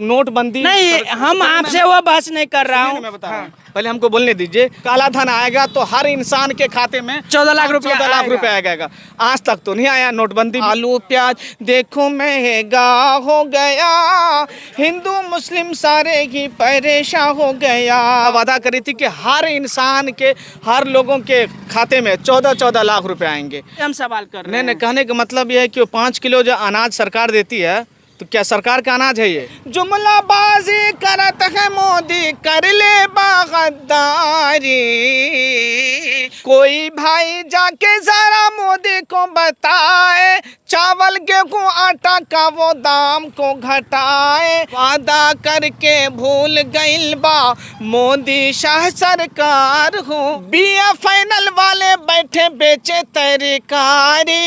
नोटबंदी नहीं, हम आपसे वो बहस नहीं कर रहा हूँ। मैं बता रहा हूँ, पहले हमको बोलने दीजिए। काला धन आएगा तो हर इंसान के खाते में 14 लाख रुपया 14 लाख रुपया आएगा। आज तक तो नहीं आया नोटबंदी। आलू प्याज देखो महंगा हो गया, हिंदू मुस्लिम सारे ही परेशान हो गया। वादा करी थी कि हर इंसान के, हर लोगों के खाते में 14 लाख रुपए आएंगे। हम सवाल कर रहे हैं। नहीं, कहने का मतलब ये है कि 5 किलो जो अनाज सरकार देती है, तो क्या सरकार का अनाज है ये? जुमलाबाजी करत है मोदी, कर ले गद्दारी। कोई भाई जाके जरा मोदी को बताए, चावल गेहूं आटा का वो दाम को घटाए। वादा करके भूल गइल बा मोदी शाह सरकार हो। बीए फाइनल वाले बैठे बेचे तरकारी,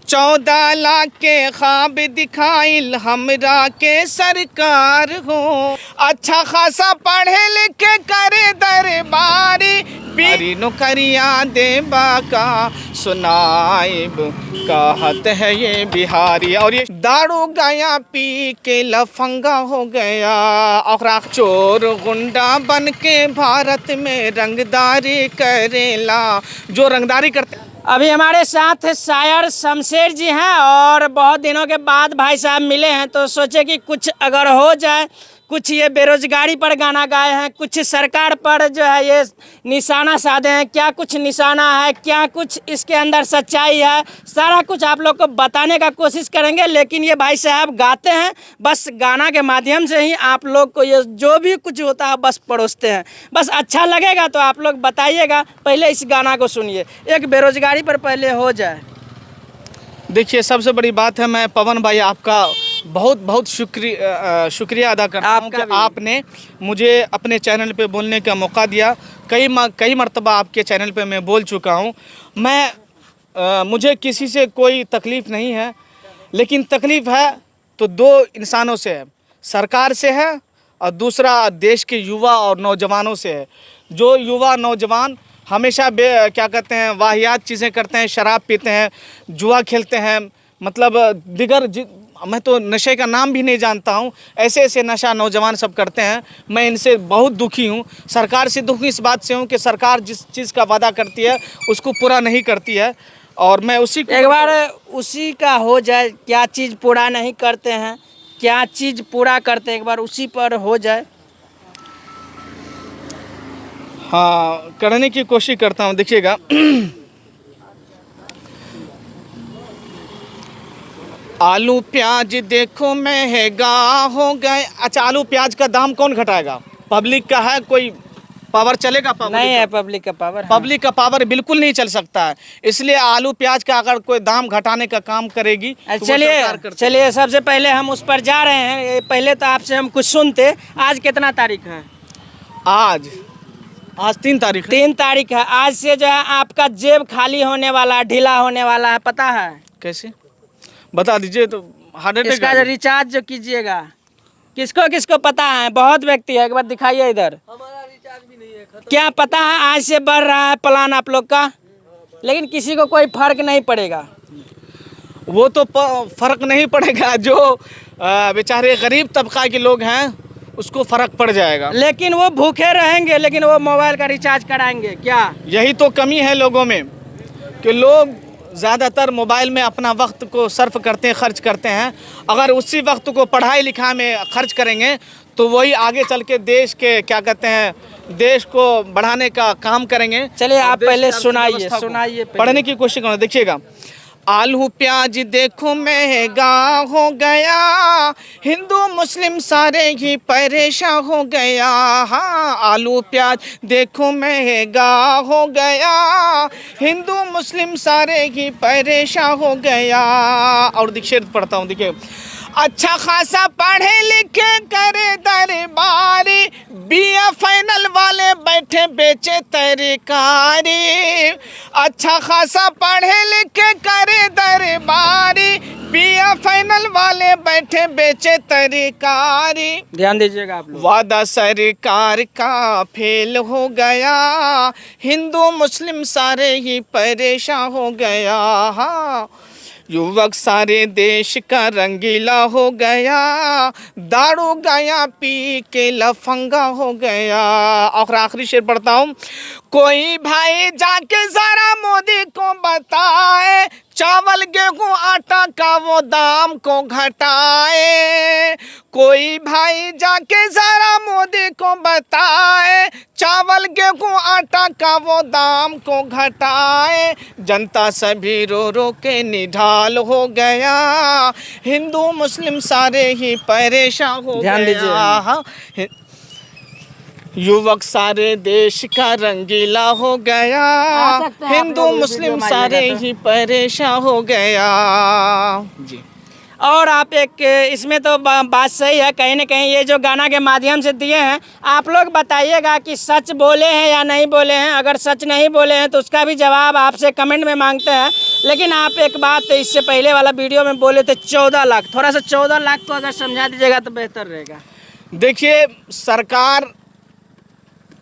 14 लाख के ख्वाब दिखाइल हमरा के सरकार हो। अच्छा खासा पढ़े लिखे करे दरबारी, बीरी नौकरिया देबा का सुनाइब कहत है ये बिहारी। और ये दारू गया पी के लफंगा हो गया, और चोर गुंडा बन के भारत में रंगदारी करेला। जो रंगदारी करते, अभी हमारे साथ शायर शमशेर जी हैं और बहुत दिनों के बाद भाई साहब मिले हैं, तो सोचे कि कुछ अगर हो जाए। कुछ ये बेरोजगारी पर गाना गाए हैं, कुछ सरकार पर जो है ये निशाना साधे हैं। क्या कुछ निशाना है, क्या कुछ इसके अंदर सच्चाई है, सारा कुछ आप लोग को बताने का कोशिश करेंगे। लेकिन ये भाई साहब गाते हैं, बस गाना के माध्यम से ही आप लोग को ये जो भी कुछ होता है बस परोसते हैं। बस अच्छा लगेगा तो आप लोग बताइएगा। पहले इस गाना को सुनिए, एक बेरोजगारी पर पहले हो जाए। देखिए, सबसे बड़ी बात है, मैं पवन भाई आपका बहुत बहुत शुक्रिया अदा करता हूँ कि आपने मुझे अपने चैनल पे बोलने का मौका दिया। कई मर्तबा आपके चैनल पे मैं बोल चुका हूँ। मुझे किसी से कोई तकलीफ़ नहीं है, लेकिन तकलीफ़ है तो 2 इंसानों से है, सरकार से है और दूसरा देश के युवा और नौजवानों से है। जो युवा नौजवान हमेशा क्या कहते हैं, वाहियात चीज़ें करते हैं, शराब पीते हैं, जुआ खेलते हैं, मतलब दिगर मैं तो नशे का नाम भी नहीं जानता हूँ, ऐसे नशा नौजवान सब करते हैं। मैं इनसे बहुत दुखी हूँ। सरकार से दुखी इस बात से हूँ कि सरकार जिस चीज़ का वादा करती है उसको पूरा नहीं करती है, और मैं उसी एक बार उसी का हो जाए। क्या चीज़ पूरा नहीं करते हैं, क्या चीज़ पूरा करते हैं, एक बार उसी पर हो जाए। हाँ, करने की कोशिश करता हूँ। देखिएगा, आलू प्याज देखो महंगा हो गए। अच्छा, आलू प्याज का दाम कौन घटाएगा? पब्लिक का है, कोई पावर चलेगा? पब्लिक नहीं है पब्लिक का पावर। पब्लिक का पावर बिल्कुल नहीं चल सकता है। इसलिए आलू प्याज का अगर कोई दाम घटाने का काम करेगी तो चलिए सबसे पहले हम उस पर जा रहे हैं। पहले तो आपसे हम कुछ सुनते। आज कितना तारीख है? आज 3 तारीख है। 3 तारीख है। आज से जो है आपका जेब खाली होने वाला है, ढीला होने वाला है, पता है कैसे? बता दीजिए तो। इसका रिचार्ज जो कीजिएगा, किसको किसको पता है? बहुत व्यक्ति है, एक बार दिखाइए इधर। हमारा रिचार्ज भी नहीं है, खत्म। क्या पता है आज से बढ़ रहा है प्लान आप लोग का, लेकिन किसी को कोई फर्क नहीं पड़ेगा। वो तो फर्क नहीं पड़ेगा, जो बेचारे गरीब तबका के लोग हैं उसको फर्क पड़ जाएगा। लेकिन वो भूखे रहेंगे, लेकिन वो मोबाइल का रिचार्ज कराएंगे क्या? यही तो कमी है लोगों में, कि लोग ज़्यादातर मोबाइल में अपना वक्त को सर्फ करते हैं, खर्च करते हैं। अगर उसी वक्त को पढ़ाई लिखाई में खर्च करेंगे तो वही आगे चल के देश के क्या कहते हैं, देश को बढ़ाने का काम करेंगे। चलिए आप पहले सुनाइए पढ़ने की कोशिश करो। देखिएगा, आलू प्याज देखो महंगा हो गया, हिंदू मुस्लिम सारे ही परेशान हो गया। हाँ, आलू प्याज देखो महंगा हो गया, हिंदू मुस्लिम सारे ही परेशान हो गया। और दीक्षित पढ़ता हूँ, देखिए। अच्छा खासा पढ़े लिखे करे दरबारी, बीए फाइनल वाले बैठे बेचे तरकारी। अच्छा खासा पढ़े लिखे करे दरबारी, बीए फाइनल वाले बैठे बेचे तरकारी। ध्यान दीजिएगा आप लोग। वादा सरकार का फेल हो गया, हिंदू मुस्लिम सारे ही परेशान हो गया। हाँ, युवक सारे देश का रंगीला हो गया, दारू गया पी के लफंगा हो गया। और आखिरी शेर पढ़ता हूँ, कोई भाई जाके जरा मोदी को बताए, चावल गेहूं आटा का वो दाम को घटाए। कोई भाई जाके जरा मोदी को बताए, चावल गेहूं आटा का वो दाम को घटाए। जनता सभी रो रो के निढाल हो गया, हिंदू मुस्लिम सारे ही परेशान हो ध्यान गया। युवक सारे देश का रंगीला हो गया, हिंदू मुस्लिम सारे ही परेशान हो गया। जी। और आप एक इसमें तो बात सही है, कहीं ना कहीं ये जो गाना के माध्यम से दिए हैं, आप लोग बताइएगा कि सच बोले हैं या नहीं बोले हैं। अगर सच नहीं बोले हैं तो उसका भी जवाब आपसे कमेंट में मांगते हैं। लेकिन आप एक बात इससे पहले वाला वीडियो में बोले थे 14 लाख, थोड़ा सा 14 लाख को अगर समझा दीजिएगा तो बेहतर रहेगा। देखिए सरकार,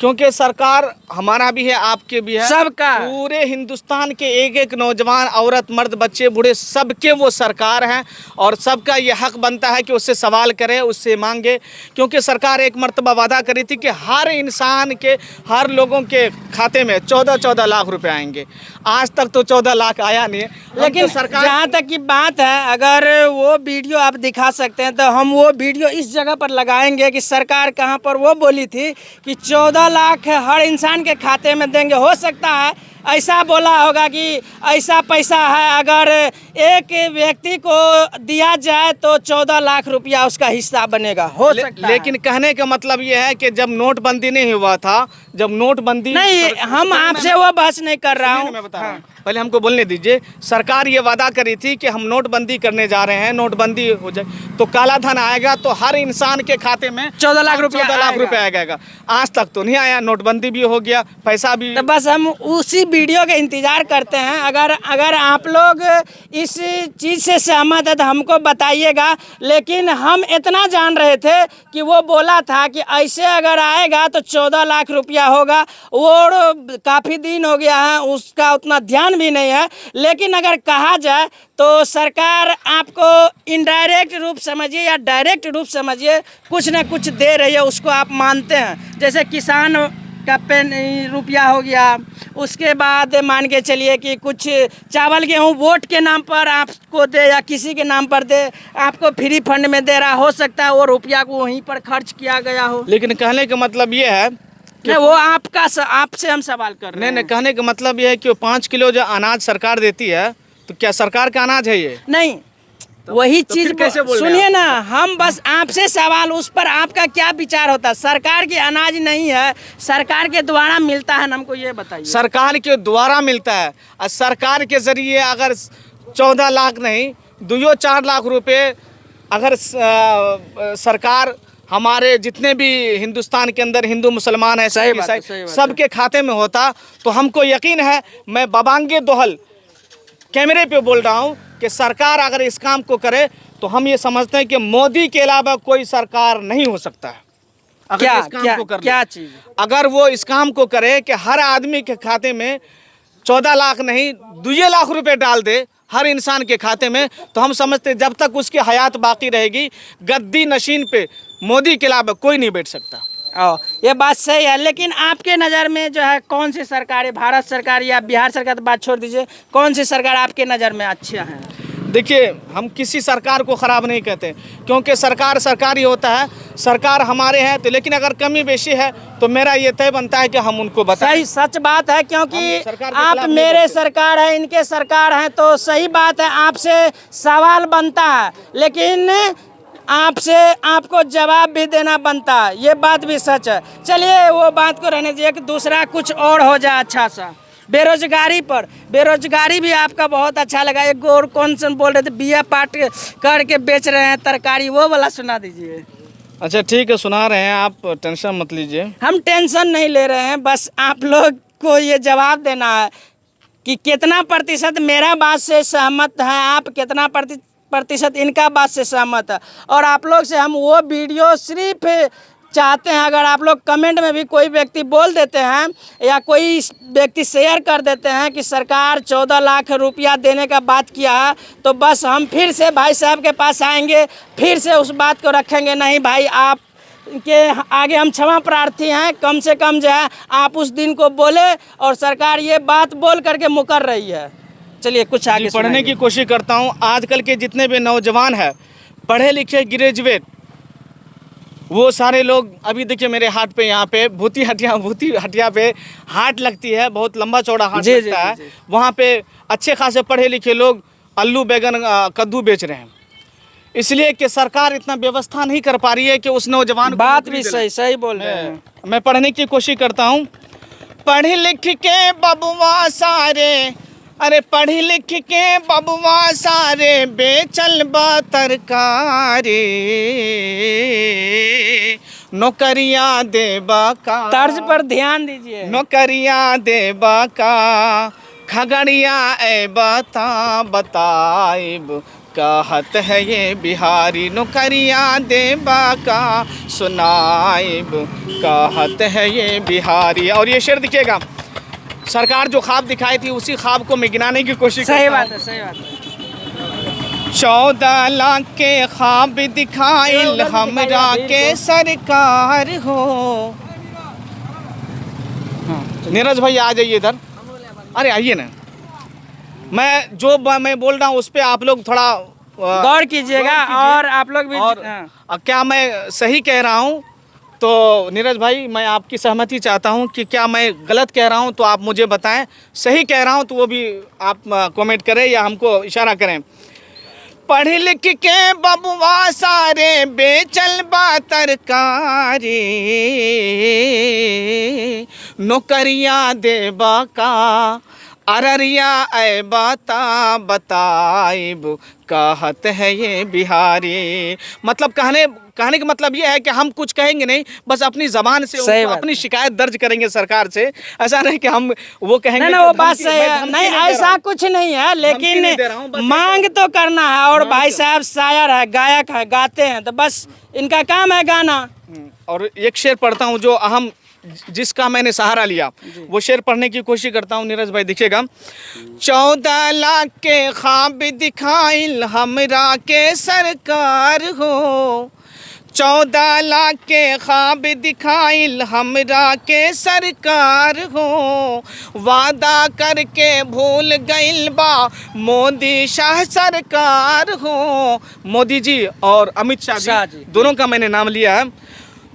क्योंकि सरकार हमारा भी है, आपके भी है, सबका, पूरे हिंदुस्तान के एक एक नौजवान, औरत, मर्द, बच्चे, बूढ़े, सबके वो सरकार है। और सबका ये हक बनता है कि उससे सवाल करे, उससे मांगे। क्योंकि सरकार एक मर्तबा वादा करी थी कि हर इंसान के, हर लोगों के खाते में 14-14 लाख रुपए आएंगे। आज तक तो 14 लाख आया नहीं है। लेकिन तो सरकार, जहाँ तक की बात है, अगर वो वीडियो आप दिखा सकते हैं तो हम वो वीडियो इस जगह पर लगाएंगे कि सरकार कहाँ पर वो बोली थी कि 14 लाख हर इंसान के खाते में देंगे। हो सकता है ऐसा बोला होगा कि ऐसा पैसा है, अगर एक व्यक्ति को दिया जाए तो 14 लाख रुपया उसका हिस्सा बनेगा। हो सकता है। लेकिन कहने का मतलब ये है कि जब नोटबंदी नहीं हुआ था, जब नोटबंदी नहीं, हम आपसे वो बहस नहीं कर रहा हूँ। मैं बता रहा हूँ, पहले हमको बोलने दीजिए। सरकार ये वादा करी थी कि हम नोटबंदी करने जा रहे हैं, नोटबंदी हो जाए तो काला धन आएगा, तो हर इंसान के खाते में 14 लाख रुपया आएगा। आज तक तो नहीं आया, नोटबंदी भी हो गया, पैसा भी। तो बस हम उसी वीडियो का इंतजार करते हैं। अगर आप लोग इस चीज़ से सहमत है तो हमको बताइएगा। लेकिन हम इतना जान रहे थे कि वो बोला था कि ऐसे अगर आएगा तो 14 लाख रुपया होगा। वो काफ़ी दिन हो गया है, उसका उतना ध्यान भी नहीं है। लेकिन अगर कहा जाए तो सरकार आपको इनडायरेक्ट रूप समझिए या डायरेक्ट रूप समझिए, कुछ ना कुछ दे रही है, उसको आप मानते हैं। जैसे किसान का रुपया हो गया, उसके बाद मान के चलिए कि कुछ चावल गेहूँ वोट के नाम पर आपको दे या किसी के नाम पर दे, आपको फ्री फंड में दे रहा। हो सकता है वो रुपया को वहीं पर खर्च किया गया हो। लेकिन कहने का मतलब ये है कि वो आपसे हम सवाल कर रहे हैं। नहीं, कहने का मतलब ये है कि 5 किलो जो अनाज सरकार देती है, तो क्या सरकार का अनाज है ये? नहीं, वही चीज कैसे बोल रहे हैं सुनिए ना, हम बस आपसे सवाल, उस पर आपका क्या विचार होता है? सरकार की अनाज नहीं है, सरकार के द्वारा मिलता है, हमको ये बताइए। सरकार के द्वारा मिलता है, और सरकार के जरिए अगर 14 लाख नहीं 2-4 लाख रुपए अगर सरकार हमारे जितने भी हिंदुस्तान के अंदर हिंदू मुसलमान है, सबके खाते में होता, तो हमको यकीन है, मैं बबांगे दोहल कैमरे पे बोल रहा हूँ कि सरकार अगर इस काम को करे तो हम ये समझते हैं कि मोदी के अलावा कोई सरकार नहीं हो सकता है। अगर इस काम को कर क्या चीज़, अगर वो इस काम को करे कि हर आदमी के खाते में 14 लाख नहीं 2 लाख रुपए डाल दे हर इंसान के खाते में, तो हम समझते जब तक उसकी हयात बाकी रहेगी, गद्दी नशीन पे मोदी के अलावा कोई नहीं बैठ सकता। ये बात सही है। लेकिन आपके नज़र में जो है कौन सी सरकार है, भारत सरकार या बिहार सरकार, तो बात छोड़ दीजिए, कौन सी सरकार आपके नज़र में अच्छा है? देखिए, हम किसी सरकार को ख़राब नहीं कहते, क्योंकि सरकार सरकारी होता है, सरकार हमारे हैं। तो लेकिन अगर कमी बेशी है तो मेरा ये तय बनता है कि हम उनको बताएं। सही, सच बात है, क्योंकि आप मेरे सरकार है, इनके सरकार हैं, तो सही बात है, आपसे सवाल बनता है। लेकिन आपको जवाब भी देना बनता है, ये बात भी सच है। चलिए वो बात को रहने दीजिए कि दूसरा कुछ और हो जाए अच्छा सा। बेरोजगारी भी आपका बहुत अच्छा लगा। एक और कौन सा बोल रहे थे, बिया पाट करके बेच रहे हैं तरकारी, वो वाला सुना दीजिए। अच्छा ठीक है, सुना रहे हैं, आप टेंशन मत लीजिए। हम टेंशन नहीं ले रहे हैं, बस आप लोग को ये जवाब देना है कि कितना प्रतिशत मेरा बात से सहमत है, आप कितना प्रतिशत इनका बात से सहमत है। और आप लोग से हम वो वीडियो सिर्फ चाहते हैं, अगर आप लोग कमेंट में भी कोई व्यक्ति बोल देते हैं या कोई व्यक्ति शेयर कर देते हैं कि सरकार 14 लाख रुपया देने का बात किया है, तो बस हम फिर से भाई साहब के पास आएंगे, फिर से उस बात को रखेंगे। नहीं भाई, आप के आगे हम क्षमा प्रार्थी हैं, कम से कम जो है आप उस दिन को बोले और सरकार ये बात बोल करके मुकर रही है। चलिए कुछ आगे पढ़ने की कोशिश करता हूँ। आजकल के जितने भी नौजवान हैं, पढ़े लिखे ग्रेजुएट, वो सारे लोग अभी देखिए मेरे हाट पे, यहाँ पे भूती हटिया पे हाट लगती है, बहुत लंबा चौड़ा हाट लगता है। वहाँ पे अच्छे खासे पढ़े लिखे लोग आलू बैगन कद्दू बेच रहे हैं, इसलिए कि सरकार इतना व्यवस्था नहीं कर पा रही है कि उस नौजवान को बात भी सही बोल रहे हैं। मैं पढ़ने की कोशिश करता हूँ। पढ़ लिख के बबुआ सारे, अरे पढ़ लिख के बबुआ सारे बेचल बा तरकारी, नौकरियाँ देबा का, तर्ज पर ध्यान दीजिए, नौकरियाँ देबा का, खगड़िया ए बता बताइब कहत है ये बिहारी, नौकरियाँ देबा का सुनाइब कहत है ये बिहारी। और ये शेर दिखेगा, सरकार जो ख्वाब दिखाई थी उसी ख्वाब को मैं गिनाने की कोशिश करता हूं। सही बात है। 14 लाख के ख्वाब दिखाइल हमरा के सरकार हो। नीरज भाई आ जाइए इधर, अरे आइए ना। मैं बोल रहा हूँ उस पर आप लोग थोड़ा गौर कीजिएगा और आप लोग भी। और क्या मैं सही कह रहा हूँ? तो नीरज भाई, मैं आपकी सहमति चाहता हूं कि क्या मैं गलत कह रहा हूं तो आप मुझे बताएं, सही कह रहा हूं तो वो भी आप कमेंट करें या हमको इशारा करें। पढ़ लिख के बबुआ सारे बेचल बा तरकारी, नौकरियाँ देबा का, अररिया ए बता बताइब कहत है ये बिहारी। मतलब कहने का मतलब ये है कि हम कुछ कहेंगे नहीं, बस अपनी जबान से अपनी शिकायत दर्ज करेंगे सरकार से। ऐसा नहीं कि हम वो कहेंगे नहीं, वो बात सही है, नहीं ऐसा कुछ नहीं है, लेकिन मांग तो करना है। और भाई साहब शायर है, गायक है, गाते हैं, तो बस इनका काम है गाना। और एक शेर पढ़ता हूँ जो अहम, जिसका मैंने सहारा लिया, वो शेर पढ़ने की कोशिश करता हूँ। नीरज भाई दिखेगा। 14 लाख के ख्वाब दिखाइल हमरा के सरकार हो, 14 लाख के ख्वाब दिखाइल हमरा के सरकार हो, वादा करके भूल गइल बा मोदी शाह सरकार हो। मोदी जी और अमित शाह जी दोनों का मैंने नाम लिया है।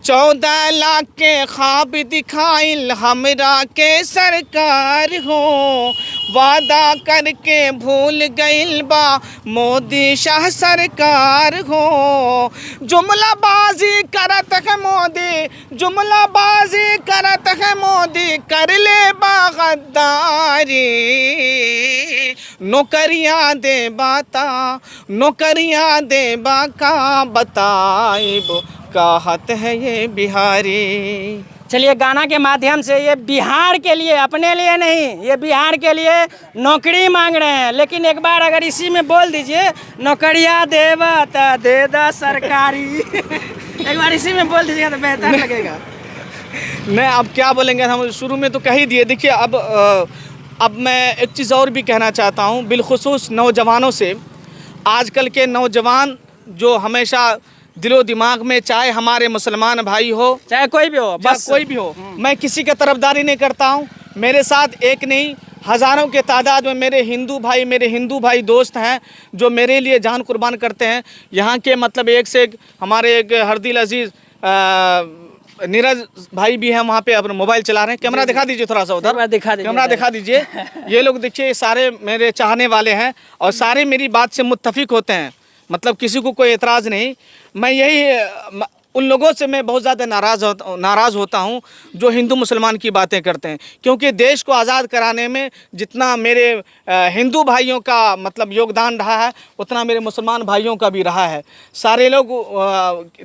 14 लाख के ख्वाब दिखाइल हमरा के सरकार हो, वादा करके भूल गइल बा मोदी शाह सरकार हो। जुमलाबाजी करत है मोदी, जुमलाबाजी करत है मोदी, कर ले बा गद्दारी, नौकरियाँ देबा ता, नौकरियाँ देबा का बताइब कहत है ये बिहारी। चलिए गाना के माध्यम से ये बिहार के लिए, अपने लिए नहीं, ये बिहार के लिए नौकरी मांग रहे हैं। लेकिन एक बार अगर इसी में बोल दीजिए, नौकरियाँ देबा ता दे दा सरकारी। एक बार इसी में बोल दीजिएगा तो बेहतर लगेगा। नहीं, अब क्या बोलेंगे, हम शुरू में तो कह ही दिए। देखिए अब मैं एक चीज़ और भी कहना चाहता हूँ, बिलखुसूस नौजवानों से। आजकल के नौजवान जो हमेशा दिलो दिमाग में, चाहे हमारे मुसलमान भाई हो, चाहे कोई भी हो, बस कोई भी हो, मैं किसी का तरफदारी नहीं करता हूँ। मेरे साथ एक नहीं हज़ारों के तादाद में मेरे हिंदू भाई दोस्त हैं जो मेरे लिए जान कुर्बान करते हैं। यहाँ के मतलब एक से एक हमारे एक हरदिल अजीज़ नीरज भाई भी हैं, वहाँ पे अपना मोबाइल चला रहे हैं। कैमरा दिखा दीजिए थोड़ा सा, उधर कैमरा दिखा दीजिए। ये लोग देखिए सारे मेरे चाहने वाले हैं और सारे मेरी बात से मुत्तफिक होते हैं, मतलब किसी को कोई एतराज़ नहीं। मैं यही उन लोगों से मैं बहुत ज़्यादा नाराज़ होता हूँ जो हिंदू मुसलमान की बातें करते हैं, क्योंकि देश को आज़ाद कराने में जितना मेरे हिंदू भाइयों का मतलब योगदान रहा है, उतना मेरे मुसलमान भाइयों का भी रहा है। सारे लोग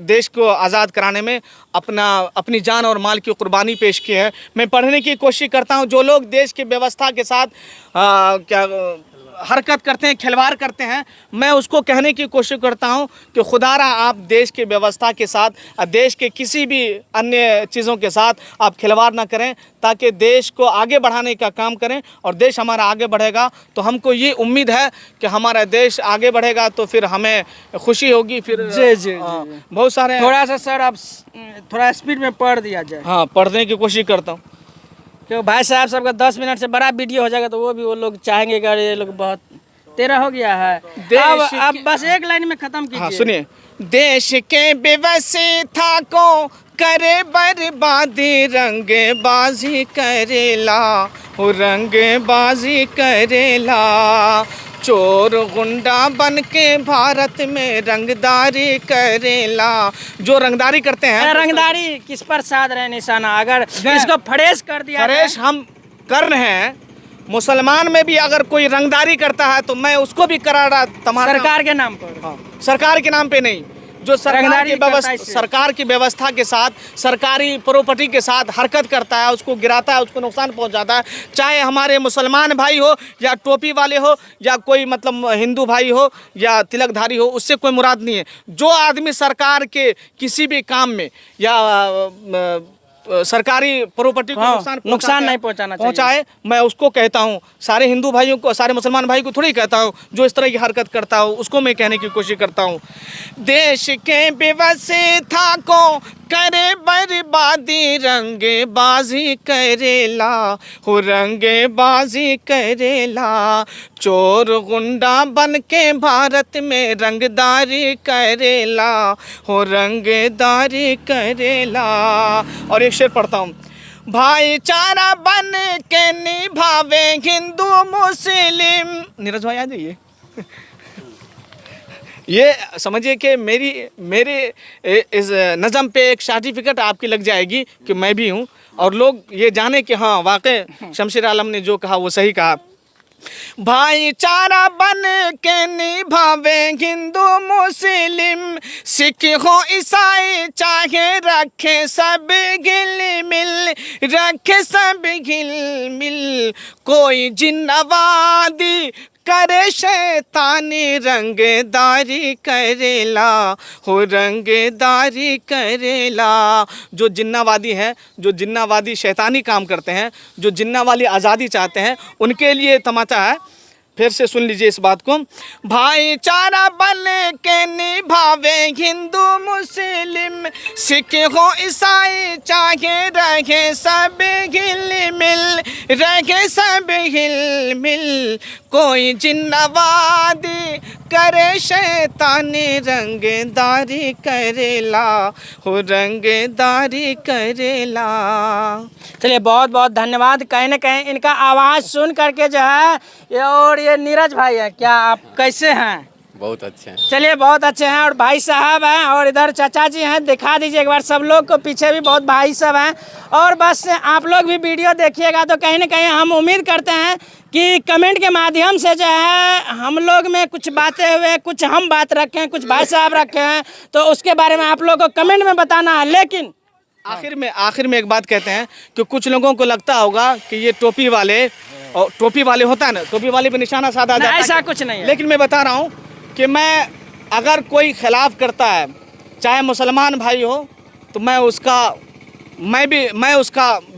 देश को आज़ाद कराने में अपनी जान और माल की कुर्बानी पेश की है। मैं पढ़ने की कोशिश करता हूँ, जो लोग देश की व्यवस्था के साथ हरकत करते हैं, खिलवाड़ करते हैं, मैं उसको कहने की कोशिश करता हूं कि खुदारा आप देश की व्यवस्था के साथ, देश के किसी भी अन्य चीज़ों के साथ आप खिलवाड़ ना करें, ताकि देश को आगे बढ़ाने का काम करें और देश हमारा आगे बढ़ेगा तो हमको ये उम्मीद है कि हमारा देश आगे बढ़ेगा तो फिर हमें खुशी होगी। फिर जी। बहुत सारे थोड़ा सा सर आप थोड़ा स्पीड में पढ़ दिया जाए। हाँ, पढ़ने की कोशिश करता हूँ। क्यों भाई साहब सबका 10 मिनट से बड़ा वीडियो हो जाएगा तो वो लोग चाहेंगे कि ये लोग बहुत 13 हो गया है। अब बस एक लाइन में खत्म कीजिए। हाँ सुनिए, देश के व्यवस्था को करे बर्बादी, रंगबाजी करेला, हो रंगबाजी करेला, चोर गुंडा बन के भारत में रंगदारी करेला। जो रंगदारी करते हैं, रंगदारी किस पर साध रहे निशाना, अगर इसको फरेश कर दिया, फरेश हम कर रहे हैं। मुसलमान में भी अगर कोई रंगदारी करता है तो मैं उसको भी करारा तुम्हारा सरकार के नाम पर। हाँ, सरकार के नाम पे नहीं, जो सरकार की व्यवस्था के साथ, सरकारी प्रॉपर्टी के साथ हरकत करता है, उसको गिराता है, उसको नुकसान पहुंचाता है, चाहे हमारे मुसलमान भाई हो या टोपी वाले हो या कोई मतलब हिंदू भाई हो या तिलकधारी हो, उससे कोई मुराद नहीं है। जो आदमी सरकार के किसी भी काम में या सरकारी प्रॉपर्टी को नुकसान नहीं पहुंचाए, मैं उसको कहता हूं, सारे हिंदू भाइयों को, सारे मुसलमान भाई को थोड़ी कहता हूं, जो इस तरह की हरकत करता हो उसको मैं कहने की कोशिश करता हूं। देश के व्यवस्था को करे बर्बादी, रंगबाजी करेला, हो रंगबाजी करेला, चोर गुंडा बन के भारत में रंगदारी करेला, हो रंगदारी करेला। और एक शेर पढ़ता हूँ, भाईचारा बन के निभावे हिंदू मुस्लिम। नीरज भाई आ जाइए। ये समझिए कि मेरे इस नज़म पे एक सर्टिफिकेट आपकी लग जाएगी कि मैं भी हूँ, और लोग ये जाने कि हाँ वाकई शमशेर आलम ने जो कहा वो सही कहा। भाईचारा बन के निभावे हिंदू मुस्लिम, सिख हो ईसाई चाहे रखे सब गिल मिल, रखे सब गिल मिल, कोई जिन्नवादी करे शैतानी, रंगदारी करेला, हो रंगदारी करेला। जो जिन्नावादी हैं, जो जिन्नावादी शैतानी काम करते हैं, जो जिन्ना वाली आज़ादी चाहते हैं, उनके लिए तमाचा है। फिर से सुन लीजिए इस बात को, भाईचारा बन के निभावे हिंदू मुस्लिम, सिख हो ईसाई चाहे रहे सब हिल मिल, रहे सब हिल मिल, कोई जिन्नवादी करे शैतानी, रंगदारी करेला, हो रंगदारी करेला। चलिए बहुत बहुत धन्यवाद। कहीं ना कहीं इनका आवाज़ सुन करके जो है ये नीरज भाई है, क्या आप कैसे हैं? बहुत अच्छे हैं। चलिए बहुत अच्छे हैं। और भाई साहब हैं और इधर चाचा जी हैं, दिखा दीजिए एक बार सब लोग को, पीछे भी बहुत भाई साहब हैं। और बस आप लोग भी वीडियो देखिएगा तो कहीं ना कहीं हम उम्मीद करते हैं कि कमेंट के माध्यम से जो है हम लोग में कुछ बातें हुए, कुछ हम बात रखें, कुछ भाई साहब रखे हैं, तो उसके बारे में आप लोग को कमेंट में बताना है। लेकिन आखिर में एक बात कहते हैं कि कुछ लोगों को लगता होगा कि ये टोपी वाले होता है ना, टोपी वाले पे निशाना साधा जाता है, ऐसा कुछ नहीं है। लेकिन मैं बता रहा हूँ कि मैं अगर कोई खिलाफ करता है, चाहे मुसलमान भाई हो, तो मैं उसका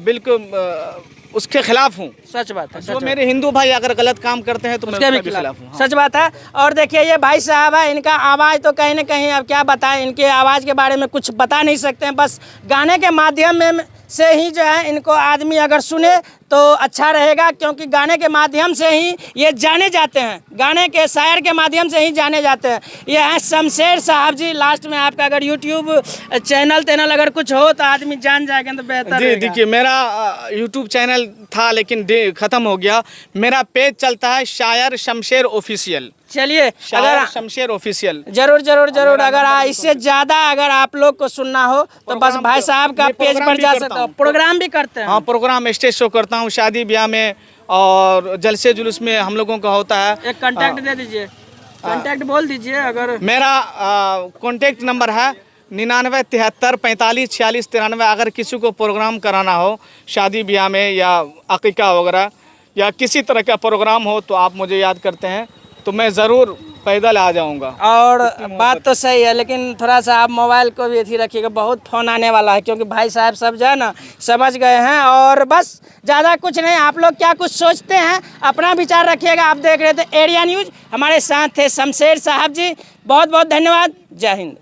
बिल्कुल उसके खिलाफ हूँ। सच बात है। जो मेरे हिंदू भाई अगर गलत काम करते हैं तो मैं उसके भी खिलाफ हूँ। सच बात है। और देखिए ये भाई साहब है, इनका आवाज़ तो कहीं ना कहीं अब क्या बताएं, इनके आवाज़ के बारे में कुछ बता नहीं सकते हैं, बस गाने के माध्यम में से ही जो है इनको आदमी अगर सुने तो अच्छा रहेगा, क्योंकि गाने के माध्यम से ही ये जाने जाते हैं, गाने के शायर के माध्यम से ही जाने जाते हैं। ये हैं शमशेर साहब जी। लास्ट में आपका अगर यूट्यूब चैनल अगर कुछ हो तो आदमी जान जाएगा तो बेहतर जी। देखिए मेरा यूट्यूब चैनल था लेकिन ख़त्म हो गया। मेरा पेज चलता है शायर शमशेर ऑफिशियल। चलिए अगर शमशेर ऑफिशियल जरूर अगर इससे ज़्यादा अगर आप लोग को सुनना हो तो बस भाई साहब का पेज पर जा सकते हो। प्रोग्राम भी करते हैं? हाँ, प्रोग्राम स्टेज शो करता हूँ, शादी ब्याह में और जलसे जुलूस में हम लोगों का होता है। एक कांटेक्ट दे दीजिए, कांटेक्ट बोल दीजिए। अगर मेरा कांटेक्ट नंबर है 99 73 45 46 93। अगर किसी को प्रोग्राम कराना हो शादी ब्याह में या अकीका वगैरह या किसी तरह का प्रोग्राम हो तो आप मुझे याद करते हैं तो मैं ज़रूर पैदल आ जाऊंगा। और बात तो सही है, लेकिन थोड़ा सा आप मोबाइल को भी अथी रखिएगा, बहुत फ़ोन आने वाला है, क्योंकि भाई साहब सब जो है ना समझ गए हैं। और बस ज़्यादा कुछ नहीं, आप लोग क्या कुछ सोचते हैं अपना विचार रखिएगा। आप देख रहे थे एरिया न्यूज़, हमारे साथ थे शमशेर साहब जी, बहुत बहुत धन्यवाद। जय हिंद।